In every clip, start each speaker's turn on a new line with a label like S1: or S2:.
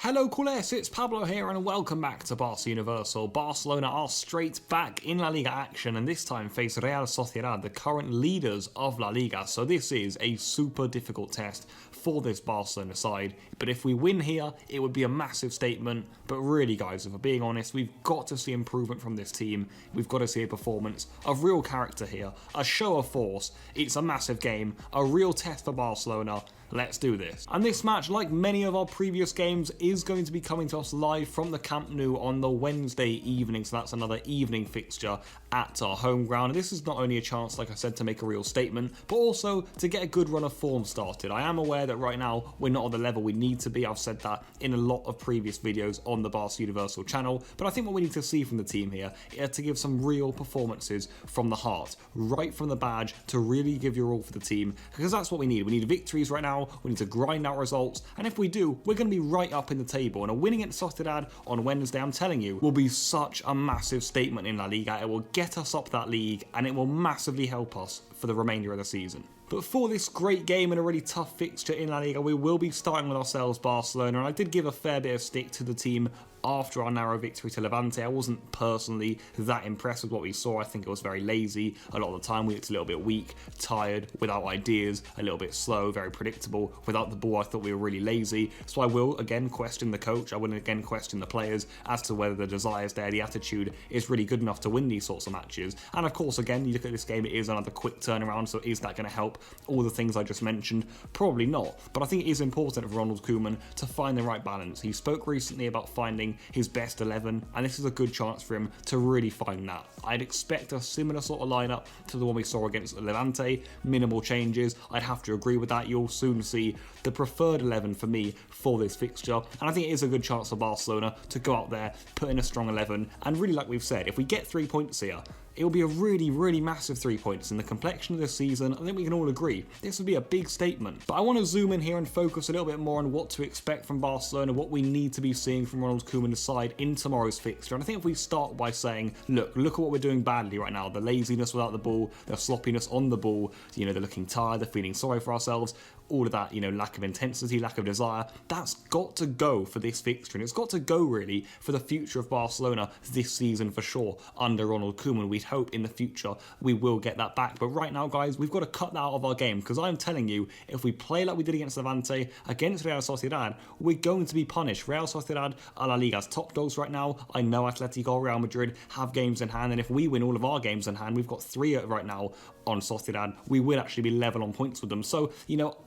S1: Hello culés, it's Pablo here and welcome back to Barça Universal. Barcelona are straight back in La Liga action and this time face Real Sociedad, the current leaders of La Liga. So this is a super difficult test for this Barcelona side. But if we win here, it would be a massive statement. But really guys, if we're being honest, we've got to see improvement from this team. We've got to see a performance of real character here, a show of force. It's a massive game, a real test for Barcelona. Let's do this. And this match, like many of our previous games, is going to be coming to us live from the Camp Nou on the Wednesday evening. So that's another evening fixture at our home ground. And this is not only a chance, like I said, to make a real statement, but also to get a good run of form started. I am aware that right now we're not at the level we need to be. I've said that in a lot of previous videos on the Barça Universal channel. But I think what we need to see from the team here is to give some real performances from the heart, right from the badge, to really give your all for the team. Because that's what we need. We need victories right now. We need to grind out results, and if we do, we're going to be right up in the table. And a winning at Sociedad on Wednesday, I'm telling you, will be such a massive statement in La Liga. It will get us up that league, and it will massively help us for the remainder of the season. But for this great game and a really tough fixture in La Liga, we will be starting with ourselves, Barcelona, and I did give a fair bit of stick to the team after our narrow victory to Levante. I wasn't personally that impressed with what we saw. I think it was very lazy. A lot of the time we looked a little bit weak, tired, without ideas, a little bit slow, very predictable. Without the ball, I thought we were really lazy. So I will again question the coach. I will again question the players as to whether the desire is there, the attitude is really good enough to win these sorts of matches. And of course, again, you look at this game, it is another quick turnaround. So is that going to help all the things I just mentioned? Probably not. But I think it is important for Ronald Koeman to find the right balance. He spoke recently about finding his best 11, and this is a good chance for him to really find that. I'd expect a similar sort of lineup to the one we saw against Levante, minimal changes. I'd have to agree with that. You'll soon see the preferred 11 for me for this fixture, and I think it is a good chance for Barcelona to go out there, put in a strong 11, and really, like we've said, if we get 3 points here, it will be a really, really massive 3 points in the complexion of this season. I think we can all agree this would be a big statement. But I want to zoom in here and focus a little bit more on what to expect from Barcelona, what we need to be seeing from Ronald Koeman's side in tomorrow's fixture. And I think if we start by saying, look at what we're doing badly right now. The laziness without the ball, the sloppiness on the ball, they're looking tired, they're feeling sorry for ourselves. All of that, lack of intensity, lack of desire, that's got to go for this fixture. And it's got to go, really, for the future of Barcelona this season for sure. Under Ronald Koeman, we'd hope in the future we will get that back. But right now, guys, we've got to cut that out of our game. Because I'm telling you, if we play like we did against Levante, against Real Sociedad, we're going to be punished. Real Sociedad are La Liga's top dogs right now. I know Atletico, Real Madrid have games in hand. And if we win all of our games in hand, we've got 3 right now on Sociedad. We will actually be level on points with them. So,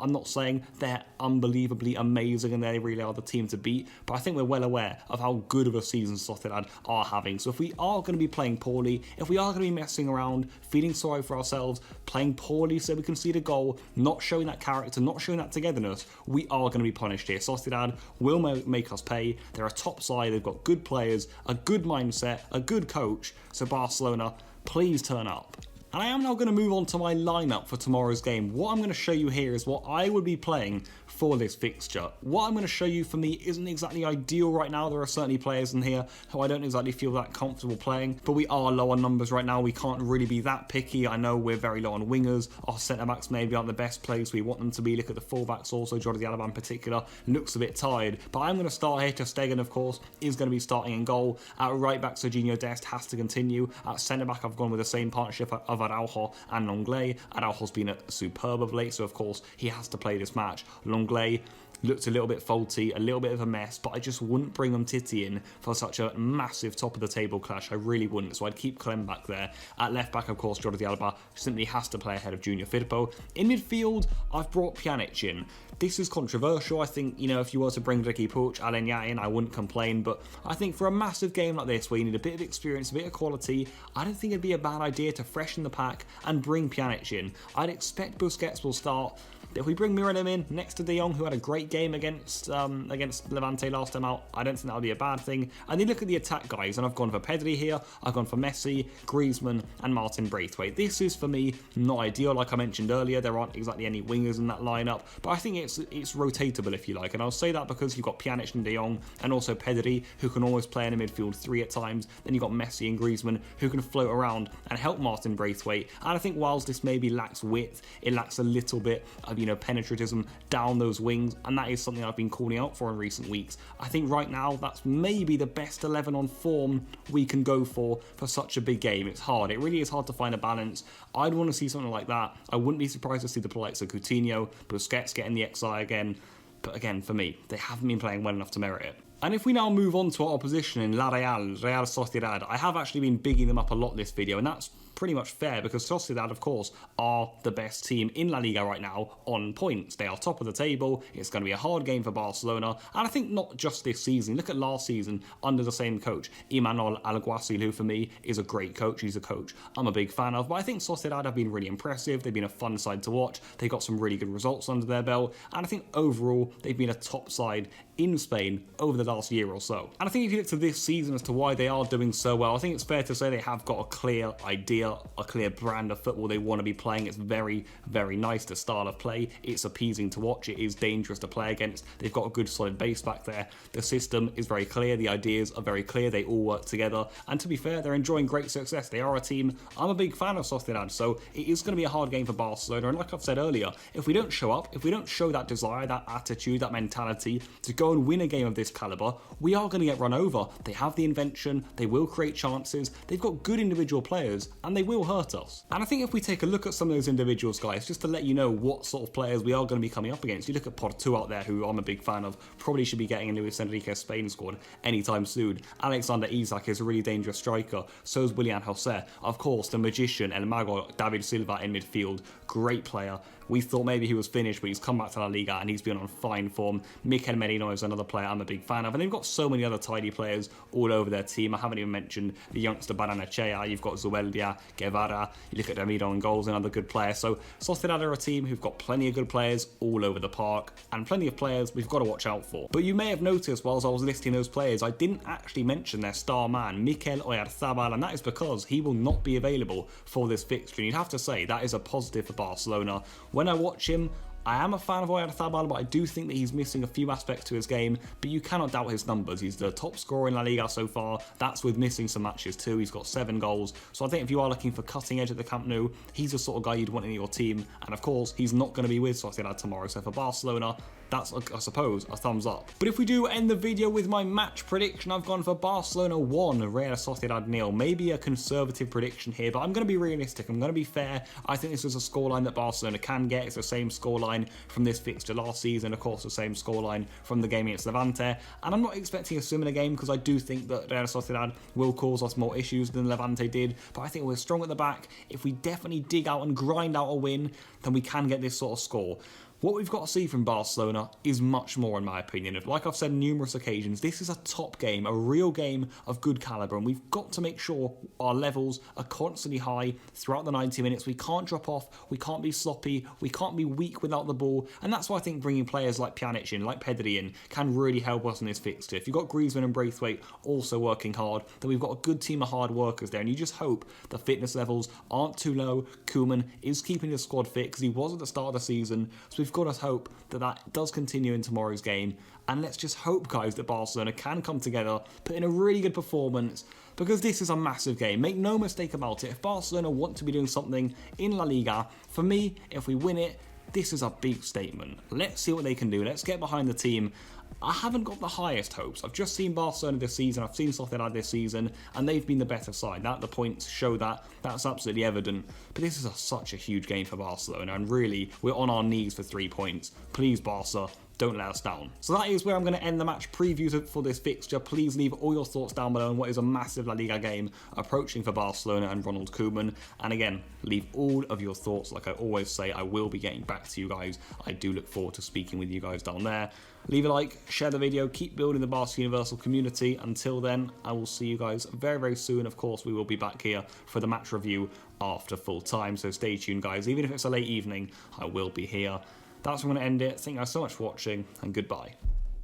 S1: I'm not saying they're unbelievably amazing and they really are the team to beat, but I think we're well aware of how good of a season Sociedad are having. So if we are going to be playing poorly, if we are going to be messing around, feeling sorry for ourselves, playing poorly so we can see the goal, not showing that character, not showing that togetherness, we are going to be punished here. Sociedad will make us pay. They're a top side, they've got good players, a good mindset, a good coach. So Barcelona, please turn up. And I am now going to move on to my lineup for tomorrow's game. What I'm going to show you here is what I would be playing for this fixture. What I'm going to show you for me isn't exactly ideal right now. There are certainly players in here who I don't exactly feel that comfortable playing, but we are low on numbers right now. We can't really be that picky. I know we're very low on wingers. Our centre-backs maybe aren't the best place we want them to be. Look at the full-backs also. Oyarzabal in particular looks a bit tired, but I'm going to start here. Ter Stegen, of course, is going to be starting in goal. At right-back, Serginho Dest has to continue. At centre-back, I've gone with the same partnership of Araujo and Lenglet. Araujo's been superb of late, so of course he has to play this match. Lenglet looked a little bit faulty, a little bit of a mess, but I just wouldn't bring Umtiti in for such a massive top-of-the-table clash. I really wouldn't, so I'd keep Clem back there. At left-back, of course, Jordi Alba simply has to play ahead of Junior Firpo. In midfield, I've brought Pjanic in. This is controversial. I think, if you were to bring Ricky Puig, Alenya in, I wouldn't complain, but I think for a massive game like this, where you need a bit of experience, a bit of quality, I don't think it'd be a bad idea to freshen the pack and bring Pjanic in. I'd expect Busquets will start. If we bring Miralem in next to De Jong, who had a great game against Levante last time out, I don't think that would be a bad thing. And then look at the attack guys, and I've gone for Pedri here, I've gone for Messi, Griezmann, and Martin Braithwaite. This is, for me, not ideal. Like I mentioned earlier, there aren't exactly any wingers in that lineup, but I think it's rotatable, if you like. And I'll say that because you've got Pjanic and De Jong, and also Pedri, who can always play in a midfield 3 at times. Then you've got Messi and Griezmann, who can float around and help Martin Braithwaite. And I think whilst this maybe lacks width, it lacks a little bit of penetratism down those wings, and that is something I've been calling out for in recent weeks. I think right now that's maybe the best 11 on form we can go for such a big game. It's hard. It really is hard to find a balance. I'd want to see something like that. I wouldn't be surprised to see the likes of Coutinho, Busquets getting the XI again. But again, for me, they haven't been playing well enough to merit it. And if we now move on to our opposition in Real Sociedad, I have actually been bigging them up a lot this video, and that's pretty much fair because Sociedad, of course, are the best team in La Liga right now on points. They are top of the table. It's going to be a hard game for Barcelona, and I think not just this season. Look at last season under the same coach, ALGUACIL, who for me is a great coach. He's a coach I'm a big fan of, but I think Sociedad have been really impressive. They've been a fun side to watch. They got some really good results under their belt, and I think overall they've been a top side in Spain over the last year or so. And I think if you look to this season as to why they are doing so well, I think it's fair to say they have got a clear idea, a clear brand of football they want to be playing. It's very, very nice, the style of play. It's appeasing to watch. It is dangerous to play against. They've got a good solid base back there. The system is very clear. The ideas are very clear. They all work together. And to be fair, they're enjoying great success. They are a team I'm a big fan of, Sociedad. So it is going to be a hard game for Barcelona. And like I've said earlier, if we don't show up, if we don't show that desire, that attitude, that mentality to go and win a game of this caliber, we are going to get run over. They have the invention, they will create chances, they've got good individual players, and they will hurt us. And I think if we take a look at some of those individuals, guys, just to let you know what sort of players we are going to be coming up against. You look at Porto out there, who I'm a big fan of, probably should be getting a Luis Enrique's Spain squad anytime soon. Alexander Isak is a really dangerous striker, so is Willian José. Of course, the magician, El Mago, David Silva in midfield, great player. We thought maybe he was finished, but he's come back to La Liga and he's been on fine form. Mikel Merino is another player I'm a big fan of, and they've got so many other tidy players all over their team. I haven't even mentioned the youngster Baranechea. You've got Zubeldia, Guevara, you look at Ramiro and goals, another good player. So Sociedad are a team who've got plenty of good players all over the park, and plenty of players we've got to watch out for. But you may have noticed whilst I was listing those players, I didn't actually mention their star man, Mikel Oyarzabal, and that is because he will not be available for this fixture. And you'd have to say that is a positive for Barcelona. When I watch him, I am a fan of Oyarzabal, but I do think that he's missing a few aspects to his game, but you cannot doubt his numbers. He's the top scorer in La Liga so far. That's with missing some matches too. He's got 7 goals. So I think if you are looking for cutting edge at the Camp Nou, he's the sort of guy you'd want in your team. And of course, he's not going to be with Sociedad tomorrow. So for Barcelona, that's, I suppose, a thumbs up. But if we do end the video with my match prediction, I've gone for Barcelona 1, Real Sociedad 0. Maybe a conservative prediction here, but I'm going to be realistic. I'm going to be fair. I think this is a scoreline that Barcelona can get. It's the same scoreline from this fixture last season, of course the same scoreline from the game against Levante, and I'm not expecting a similar game because I do think that Real Sociedad will cause us more issues than Levante did, but I think we're strong at the back. If we definitely dig out and grind out a win, then we can get this sort of score. What we've got to see from Barcelona is much more, in my opinion. Like I've said on numerous occasions, this is a top game, a real game of good calibre, and we've got to make sure our levels are constantly high throughout the 90 minutes. We can't drop off, we can't be sloppy, we can't be weak without the ball, and that's why I think bringing players like Pjanic in, like Pedri in, can really help us in this fixture. If you've got Griezmann and Braithwaite also working hard, then we've got a good team of hard workers there, and you just hope the fitness levels aren't too low. Koeman is keeping his squad fit because he was at the start of the season, so we've got to hope that that does continue in tomorrow's game, and let's just hope, guys, that Barcelona can come together, put in a really good performance, because this is a massive game. Make no mistake about it, if Barcelona want to be doing something in La Liga, for me, if we win it, this is a big statement. Let's see what they can do. Let's get behind the team. I haven't got the highest hopes. I've just seen Barcelona this season, I've seen Sociedad this season, and they've been the better side. The points show that. That's absolutely evident. But this is such a huge game for Barcelona, and really, we're on our knees for 3 points. Please, Barca, don't let us down. So that is where I'm going to end the match preview for this fixture. Please leave all your thoughts down below on what is a massive La Liga game approaching for Barcelona and Ronald Koeman. And again, leave all of your thoughts. Like I always say, I will be getting back to you guys. I do look forward to speaking with you guys down there. Leave a like, share the video, keep building the Barca Universal community. Until then, I will see you guys very, very soon. Of course, we will be back here for the match review after full time. So stay tuned, guys. Even if it's a late evening, I will be here. That's where I'm going to end it. Thank you guys so much for watching, and goodbye.